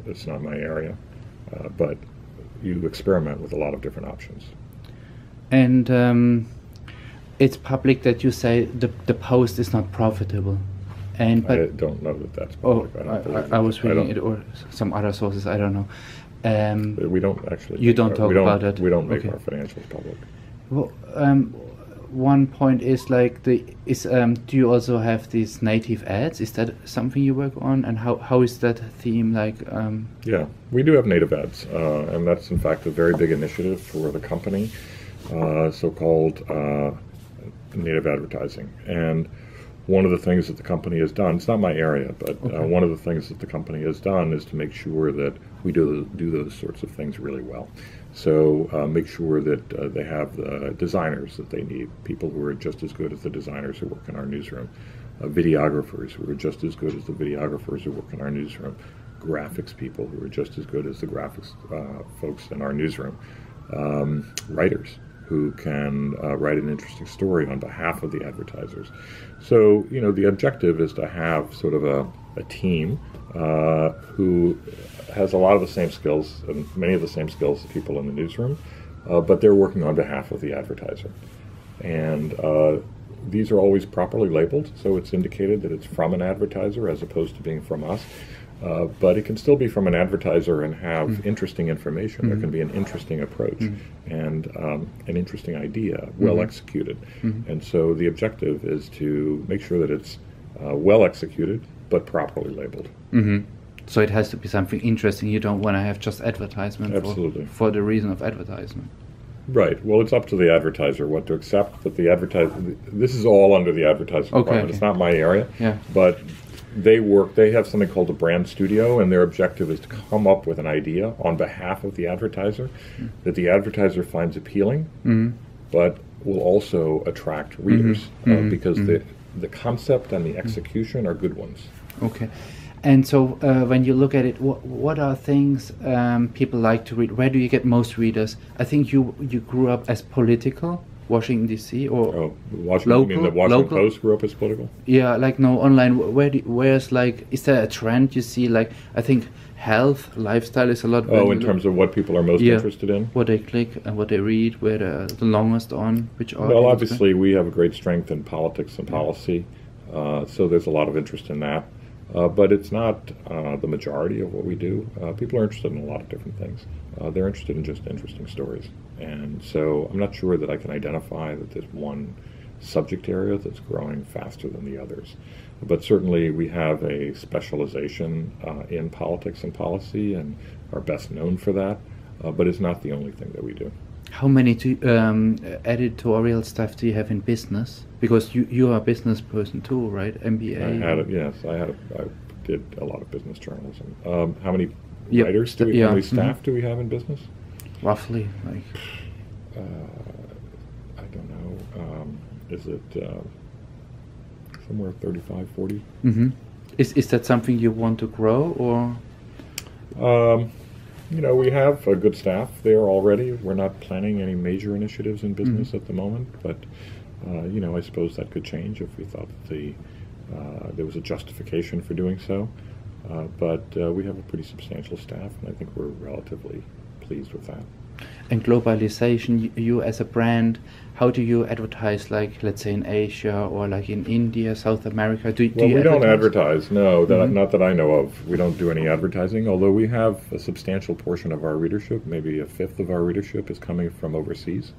it's not my area, but you experiment with a lot of different options. And it's public that you say the Post is not profitable. And but I don't know that that's public. I was reading it, or some other sources. I don't know. We don't actually. You don't talk about it. We don't make our financials public. Well, one point is like do you also have these native ads? Is that something you work on, and how is that theme like? Yeah, we do have native ads, and that's in fact a very big initiative for the company, so-called native advertising. And one of the things that the company has done, it's not my area, but one of the things that the company has done is to make sure that we do those sorts of things really well. So make sure that they have the designers that they need, people who are just as good as the designers who work in our newsroom, videographers who are just as good as the videographers who work in our newsroom, graphics people who are just as good as the graphics folks in our newsroom, writers who can write an interesting story on behalf of the advertisers. So, the objective is to have sort of a team who has a lot of the same skills and many of the same skills as people in the newsroom, but they're working on behalf of the advertiser. And these are always properly labeled, so it's indicated that it's from an advertiser as opposed to being from us. But it can still be from an advertiser and have interesting information. There can be an interesting approach and an interesting idea, well executed. And so the objective is to make sure that it's well executed but properly labeled. So it has to be something interesting. You don't want to have just advertisement. Absolutely. For the reason of advertisement. Right. Well, it's up to the advertiser what to accept. But the advertiser, this is all under the advertising department. It's not my area. Yeah. But they have something called a brand studio, and their objective is to come up with an idea on behalf of the advertiser that the advertiser finds appealing, but will also attract readers because the concept and the execution are good ones. Okay. And so when you look at it, what are things people like to read? Where do you get most readers? I think you grew up as political, Washington D.C. or Washington, local. You mean the Washington local? Post grew up as political? Yeah, like no online. Where's like, is there a trend you see? Like I think health, lifestyle is a lot. In terms of what people are most interested in, what they click and what they read, where they're the longest on, which are. Well, obviously we have a great strength in politics and policy, so there's a lot of interest in that. But it's not the majority of what we do. People are interested in a lot of different things. They're interested in just interesting stories. And so I'm not sure that I can identify that there's one subject area that's growing faster than the others. But certainly we have a specialization in politics and policy and are best known for that. But it's not the only thing that we do. How many editorial staff do you have in business? Because you are a business person too, right? MBA. I did a lot of business journalism. How many writers do we? How many staff do we have in business? Roughly, like. I don't know. Is it somewhere 35, 40? Is that something you want to grow, or? We have a good staff there already. We're not planning any major initiatives in business at the moment, but I suppose that could change if we thought that there was a justification for doing so. But we have a pretty substantial staff, and I think we're relatively pleased with that. And globalization, you as a brand, how do you advertise, like, let's say in Asia or like in India, South America? We don't advertise, no, not that I know of. We don't do any advertising, although we have a substantial portion of our readership, maybe a fifth of our readership is coming from overseas.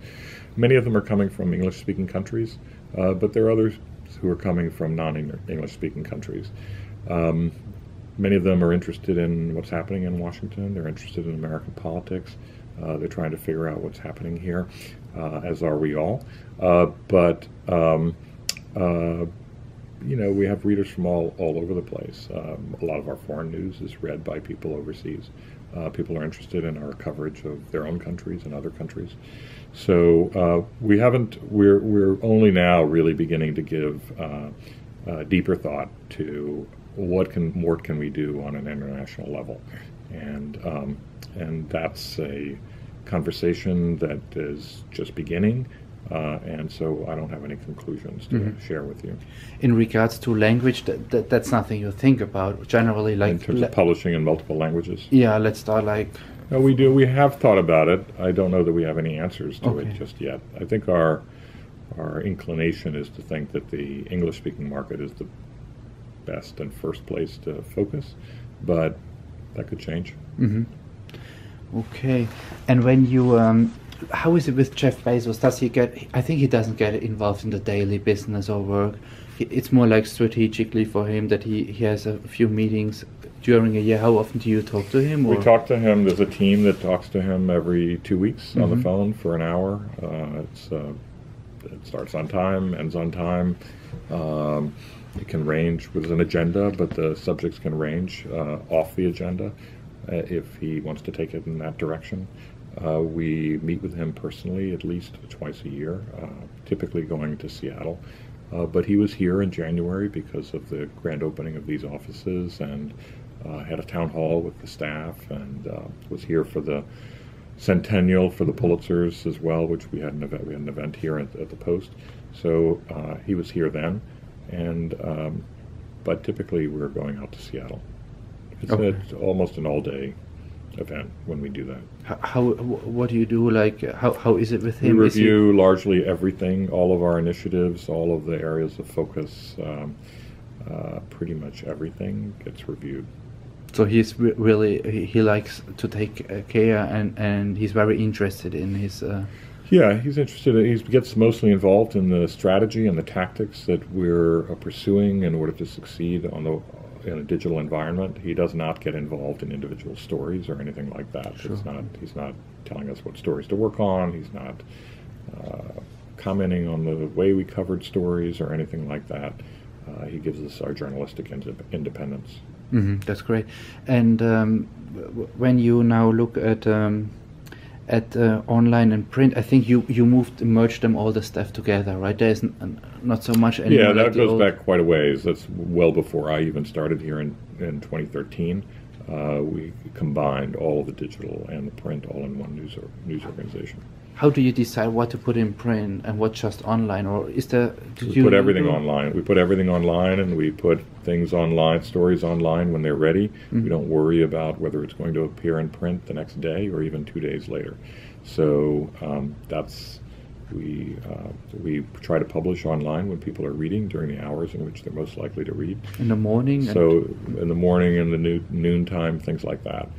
Many of them are coming from English-speaking countries, but there are others who are coming from non-English-speaking countries. Many of them are interested in what's happening in Washington. They're interested in American politics. They're trying to figure out what's happening here, as are we all. But we have readers from all over the place. A lot of our foreign news is read by people overseas. People are interested in our coverage of their own countries and other countries. So we're only now really beginning to give deeper thought to what more can we do on an international level, and that's a conversation that is just beginning, and so I don't have any conclusions to share with you. In regards to language, that's nothing you think about generally, like In terms of publishing in multiple languages? Yeah, let's start like... No, we do. We have thought about it. I don't know that we have any answers to Okay. it just yet. I think our inclination is to think that the English-speaking market is the best and first place to focus, but that could change. Okay. And when you... how is it with Jeff Bezos? Does he get... I think he doesn't get involved in the daily business or work. It's more like strategically for him that he has a few meetings during a year. How often do you talk to him? Or? We talk to him. There's a team that talks to him every 2 weeks on the phone for an hour. It starts on time, ends on time. It can range with an agenda, but the subjects can range off the agenda if he wants to take it in that direction. We meet with him personally at least twice a year, typically going to Seattle. But he was here in January because of the grand opening of these offices, and had a town hall with the staff, and was here for the centennial for the Pulitzers as well, which we had an event. We had an event here at the Post, so he was here then, and but typically we're going out to Seattle. It's almost an all-day event when we do that. What do you do? Like how is it with him? We review largely everything, all of our initiatives, all of the areas of focus. Pretty much everything gets reviewed. So he's really he likes to take care, and he's very interested in his. Yeah, he's interested. He gets mostly involved in the strategy and the tactics that we're pursuing in order to succeed in a digital environment. He does not get involved in individual stories or anything like that. Sure. He's not telling us what stories to work on. He's not commenting on the way we covered stories or anything like that. He gives us our journalistic independence. That's great. And when you now look at online and print, I think you merged them all the stuff together, right? There's not so much anymore. Yeah, that goes back quite a ways. That's well before I even started here in 2013. We combined all the digital and the print all in one news organization. How do you decide what to put in print and what just online, or is there? We put everything online. We put everything online, and we put things online, stories online when they're ready. We don't worry about whether it's going to appear in print the next day or even 2 days later. So we try to publish online when people are reading during the hours in which they're most likely to read. In the morning. So in the morning and the noontime, things like that.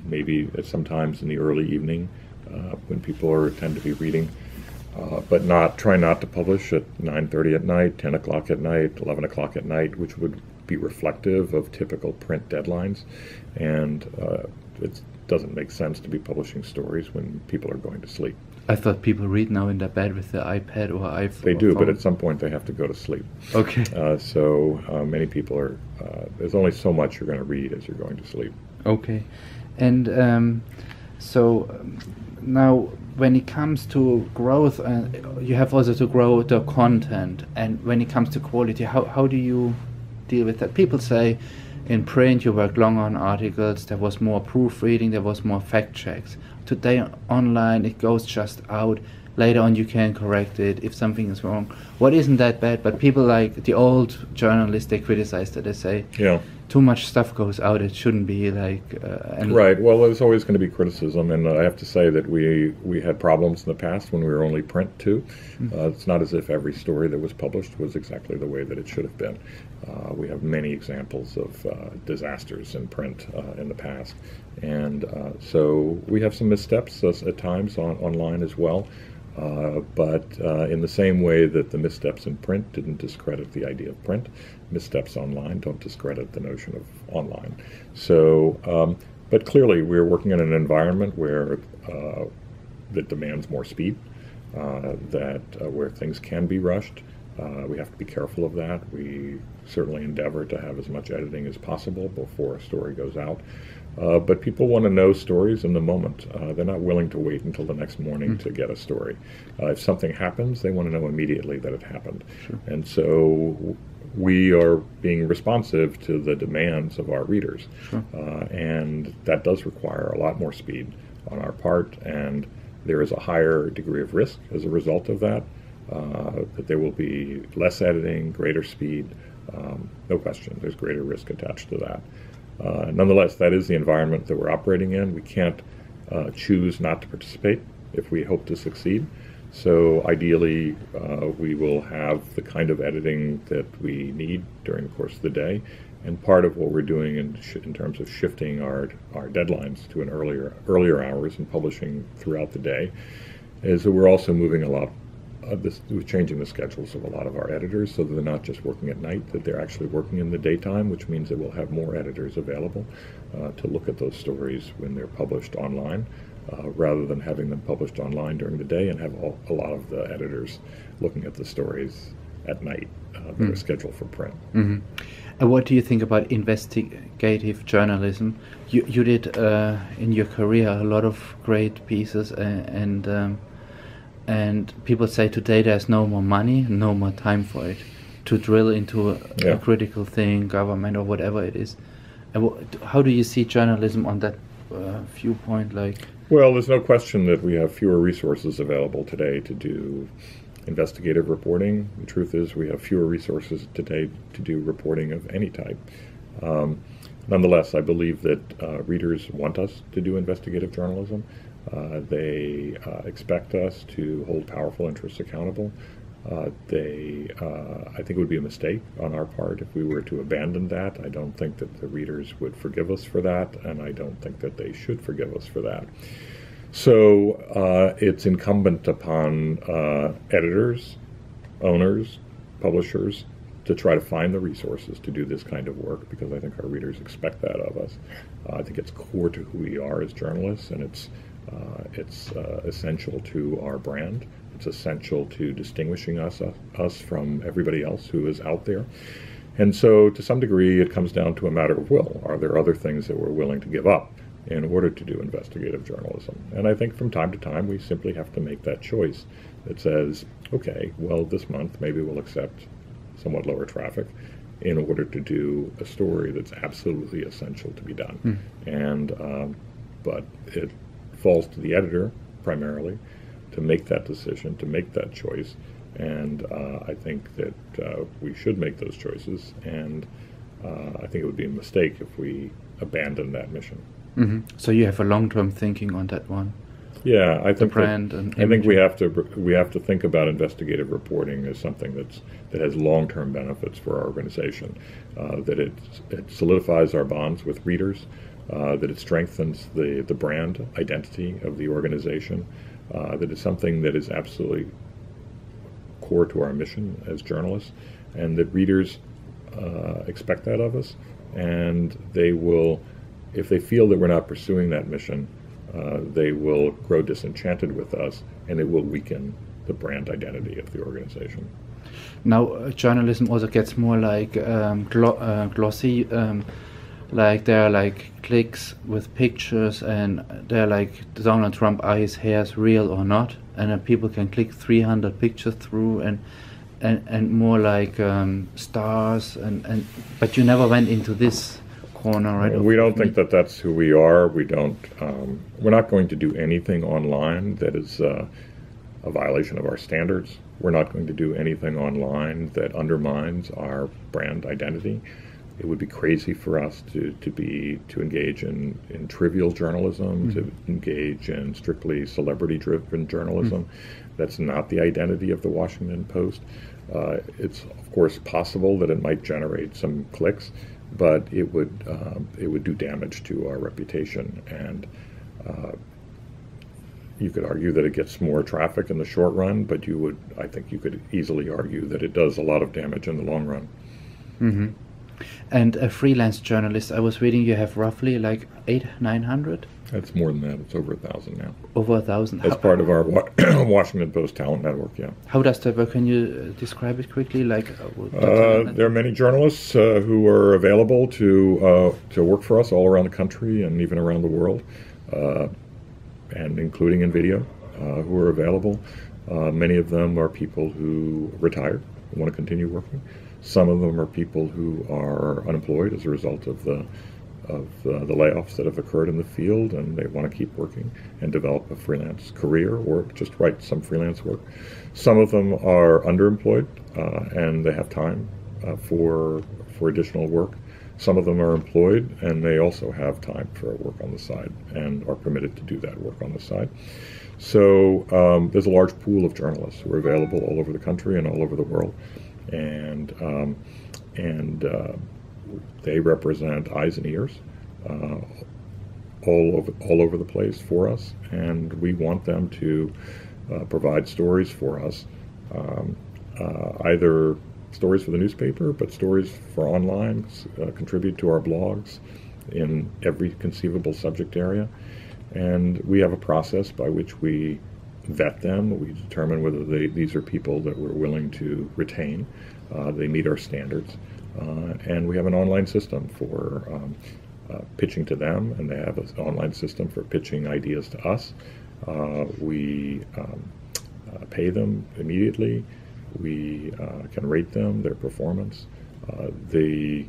Maybe sometimes in the early evening. When people tend to be reading, but try not to publish at 9:30 at night, 10 o'clock at night, 11 o'clock at night, which would be reflective of typical print deadlines. And it doesn't make sense to be publishing stories when people are going to sleep. I thought people read now in their bed with their iPad or iPhone. They do, but at some point they have to go to sleep. Okay. So many people there's only so much you're going to read as you're going to sleep. Okay. And now, when it comes to growth, you have also to grow the content. And when it comes to quality, how do you deal with that? People say in print you worked long on articles, there was more proofreading, there was more fact checks. Today online it goes just out. Later on you can correct it if something is wrong. What isn't that bad? But people like the old journalists, they criticize that. They say, too much stuff goes out. It shouldn't be like. Right. Well, there's always going to be criticism, and I have to say that we had problems in the past when we were only print too. It's not as if every story that was published was exactly the way that it should have been. We have many examples of disasters in print in the past, and so we have some missteps at times online as well. But in the same way that the missteps in print didn't discredit the idea of print, missteps online don't discredit the notion of online. So, but clearly we're working in an environment where that demands more speed, where things can be rushed. We have to be careful of that. We certainly endeavor to have as much editing as possible before a story goes out. But people want to know stories in the moment. They're not willing to wait until the next morning to get a story. If something happens, they want to know immediately that it happened. Sure. And so we are being responsive to the demands of our readers. Sure. And that does require a lot more speed on our part, and there is a higher degree of risk as a result of that, that there will be less editing, greater speed. No question, there's greater risk attached to that. Nonetheless, that is the environment that we're operating in. We can't choose not to participate if we hope to succeed. So ideally, we will have the kind of editing that we need during the course of the day. And part of what we're doing in terms of shifting our deadlines to an earlier hours and publishing throughout the day is that we're also moving a lot. We're changing the schedules of a lot of our editors so that they're not just working at night, that they're actually working in the daytime, which means that we'll have more editors available to look at those stories when they're published online, rather than having them published online during the day and have a lot of the editors looking at the stories at night that are scheduled for print. Mm-hmm. And what do you think about investigative journalism? You did in your career a lot of great pieces, and people say today there's no more money, no more time for it to drill into a critical thing, government or whatever it is. And how do you see journalism on that viewpoint? Well, there's no question that we have fewer resources available today to do investigative reporting. The truth is we have fewer resources today to do reporting of any type. Nonetheless, I believe that readers want us to do investigative journalism. They expect us to hold powerful interests accountable. I think it would be a mistake on our part if we were to abandon that. I don't think that the readers would forgive us for that, and I don't think that they should forgive us for that. So it's incumbent upon editors, owners, publishers to try to find the resources to do this kind of work, because I think our readers expect that of us. I think it's core to who we are as journalists, and it's essential to our brand. It's essential to distinguishing us from everybody else who is out there. And so to some degree it comes down to a matter of will. Are there other things that we're willing to give up in order to do investigative journalism? And I think from time to time we simply have to make that choice that says, okay, well, this month maybe we'll accept somewhat lower traffic in order to do a story that's absolutely essential to be done. But it falls to the editor primarily to make that decision, to make that choice, and I think that we should make those choices, and I think it would be a mistake if we abandon that mission. Mm-hmm. So you have a long-term thinking on that one. Yeah, I think brand I think we have to think about investigative reporting as something that has long-term benefits for our organization, that it solidifies our bonds with readers, that it strengthens the brand identity of the organization, that it's something that is absolutely core to our mission as journalists, and that readers expect that of us, and they will, if they feel that we're not pursuing that mission, they will grow disenchanted with us, and it will weaken the brand identity of the organization. Now, journalism also gets more like glossy. Like there are like clicks with pictures, and they're like Donald Trump, are his hairs real or not? And then people can click 300 pictures through, and more like stars, and but you never went into this corner, right? We don't think that that's who we are. We don't. We're not going to do anything online that is a violation of our standards. We're not going to do anything online that undermines our brand identity. It would be crazy for us to engage in trivial journalism, to engage in strictly celebrity-driven journalism. That's not the identity of the Washington Post. It's of course possible that it might generate some clicks, but it would do damage to our reputation. And you could argue that it gets more traffic in the short run, but I think you could easily argue that it does a lot of damage in the long run. Mm-hmm. And a freelance journalist, I was reading you have roughly like 800-900? It's more than that. It's over 1,000 now. Over 1,000? As part of our Washington Post talent network, yeah. How does that work? Can you describe it quickly? There are many journalists who are available to work for us all around the country and even around the world, and including in video, who are available. Many of them are people who retired and want to continue working. Some of them are people who are unemployed as a result of the the layoffs that have occurred in the field, and they want to keep working and develop a freelance career or just write some freelance work. Some of them are underemployed and they have time for additional work. Some of them are employed and they also have time for work on the side and are permitted to do that work on the side. So there's a large pool of journalists who are available all over the country and all over the world, and they represent eyes and ears all over the place for us, and we want them to provide stories for us, either stories for the newspaper, but stories for online, contribute to our blogs in every conceivable subject area. And we have a process by which we vet them. We determine whether these are people that we're willing to retain. They meet our standards. And we have an online system for pitching to them, and they have an online system for pitching ideas to us. We pay them immediately. We can rate them, their performance. The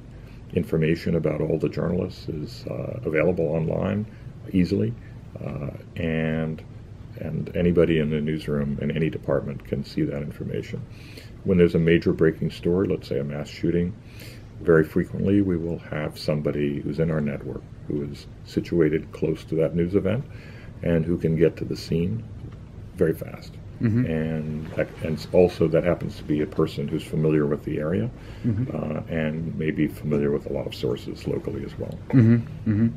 information about all the journalists is available online easily, and anybody in the newsroom in any department can see that information. When there's a major breaking story, let's say a mass shooting, very frequently we will have somebody who's in our network who is situated close to that news event and who can get to the scene very fast. Mm-hmm. And also that happens to be a person who's familiar with the area, mm-hmm. And maybe familiar with a lot of sources locally as well. Mm-hmm. Mm-hmm.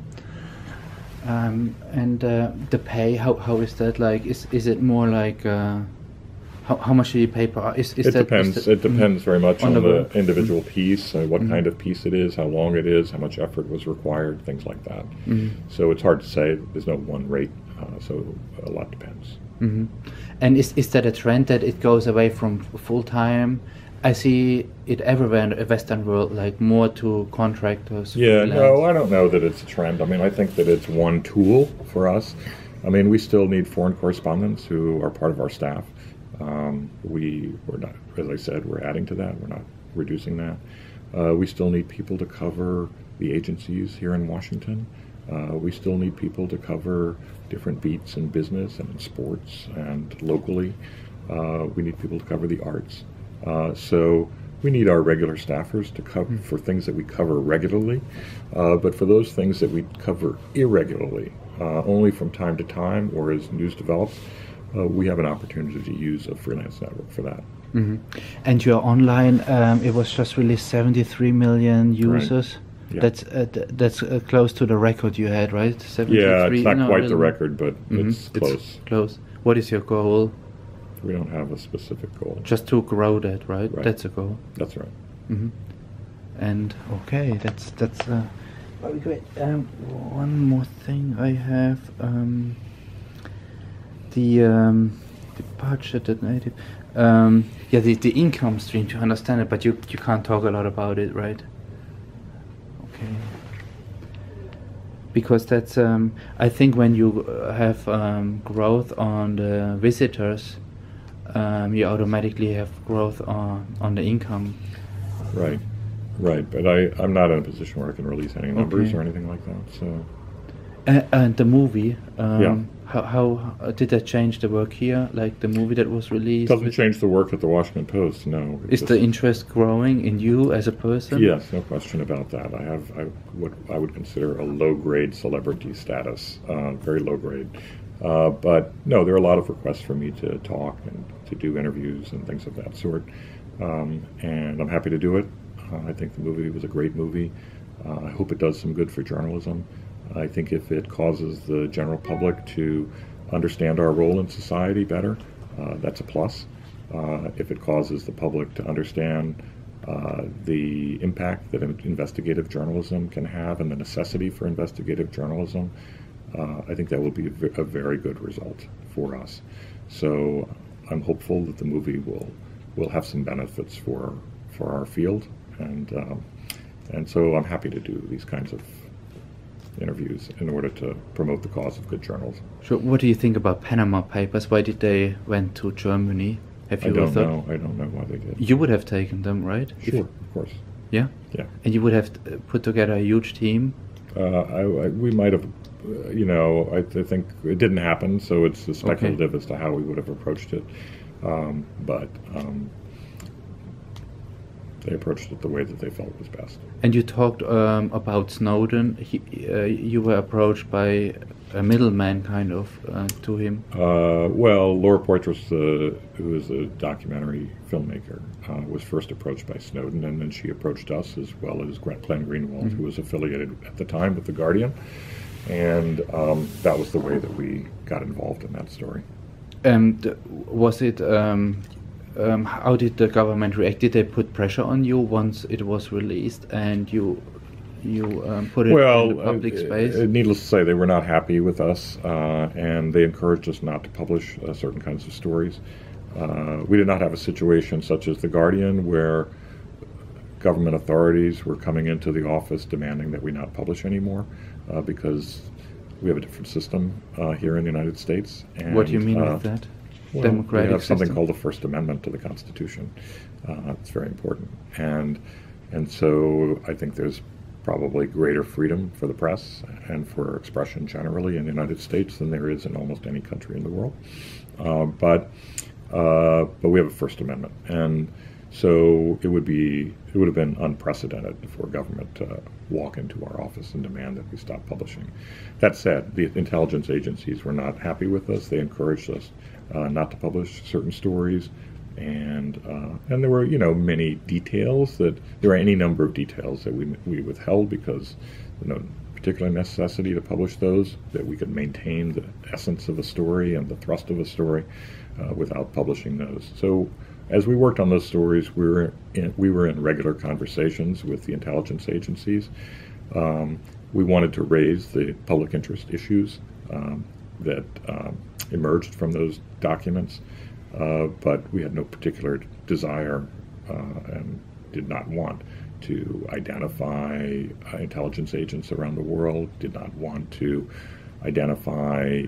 And the pay, how is that like? Is it more like how much do you pay per hour? It depends very much on the individual mm-hmm. piece, what mm-hmm. kind of piece it is, how long it is, how much effort was required, things like that. Mm-hmm. So it's hard to say. There's no one rate, so a lot depends. Mm-hmm. And is that a trend that it goes away from full time? I see it everywhere in the Western world, like more to contractors. Yeah, no, I don't know that it's a trend. I mean, I think that it's one tool for us. I mean, we still need foreign correspondents who are part of our staff. We're not, as I said, we're adding to that. We're not reducing that. We still need people to cover the agencies here in Washington. We still need people to cover different beats in business and in sports and locally. We need people to cover the arts. So we need our regular staffers to cover for things that we cover regularly, but for those things that we cover irregularly, only from time to time or as news develops, we have an opportunity to use a freelance network for that. Mm-hmm. And your online, it was just released 73 million users. Right. Yeah. That's close to the record you had, right? 73? Yeah, it's not quite the record, but mm-hmm. It's close. It's close. What is your goal? We don't have a specific goal. Just to grow that, right? That's a goal. That's right. Mm-hmm. And okay, that's very great. One more thing I have. The budget that native. The income stream, to understand it, but you can't talk a lot about it, right? Okay. Because that's I think when you have growth on the visitors, you automatically have growth on the income. Right. But I'm not in a position where I can release any numbers or anything like that. So. And the movie, how did that change the work here? Like the movie that was released? Doesn't change the work at the Washington Post, no. Is the interest growing in you as a person? Yes, no question about that. I have what I would consider a low-grade celebrity status, very low grade. But no, there are a lot of requests for me to talk and to do interviews and things of that sort. And I'm happy to do it. I think the movie was a great movie. I hope it does some good for journalism. I think if it causes the general public to understand our role in society better, that's a plus. If it causes the public to understand the impact that investigative journalism can have and the necessity for investigative journalism, I think that will be a very good result for us. So I'm hopeful that the movie will have some benefits for our field, and so I'm happy to do these kinds of interviews in order to promote the cause of good journalism. So what do you think about Panama Papers? Why did they went to Germany? Have you I don't know why they did. You would have taken them, right? Sure, of course. Yeah? Yeah. And you would have put together a huge team? We might have, I think it didn't happen, so it's speculative as to how we would have approached it. But they approached it the way that they felt was best. And you talked about Snowden. You were approached by a middleman, kind of, to him. Well, Laura Poitras, who is a documentary filmmaker, was first approached by Snowden, and then she approached us, as well as Glenn Greenwald, who was affiliated at the time with The Guardian. And that was the way that we got involved in that story. And was it... how did the government react? Did they put pressure on you once it was released and you put it in the public space? Needless to say, they were not happy with us, and they encouraged us not to publish certain kinds of stories. We did not have a situation such as The Guardian, where government authorities were coming into the office demanding that we not publish anymore, because we have a different system here in the United States. And, what do you mean with that? Well, Democratic we have something system? called the First Amendment to the Constitution. It's very important, and so I think there's probably greater freedom for the press and for expression generally in the United States than there is in almost any country in the world. But we have a First Amendment, and so it would have been unprecedented for government to walk into our office and demand that we stop publishing. That said, the intelligence agencies were not happy with us. They encouraged us not to publish certain stories, and there were many details that there are any number of details that we withheld because no particular necessity to publish those, that we could maintain the essence of a story and the thrust of a story without publishing those. So as we worked on those stories, we were in regular conversations with the intelligence agencies. We wanted to raise the public interest issues that emerged from those documents, but we had no particular desire and did not want to identify intelligence agents around the world, did not want to identify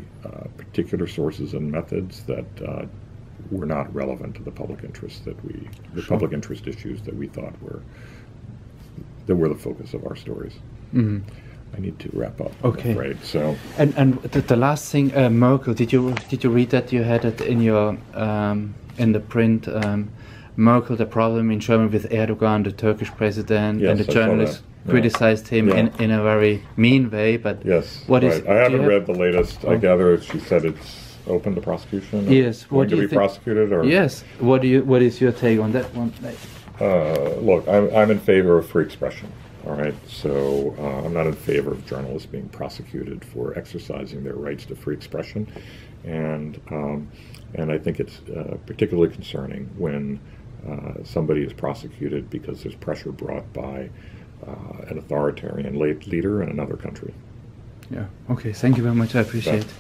particular sources and methods that were not relevant to the public interest public interest issues that we thought were the focus of our stories. Mm-hmm. I need to wrap up. Okay. I'm afraid. So. And the last thing, Merkel. Did you read that? You had it in your in the print. Merkel, the problem in Germany with Erdogan, the Turkish president, yes, and the journalists criticized him in a very mean way. But yes, what right. is? I haven't read the latest. I gather she said it's open to prosecution. Yes. What do you think? Prosecuted? Or? Yes. What is your take on that one? Look, I'm in favor of free expression. All right, so I'm not in favor of journalists being prosecuted for exercising their rights to free expression, and I think it's particularly concerning when somebody is prosecuted because there's pressure brought by an authoritarian leader in another country. Yeah. Okay. Thank you very much. I appreciate it.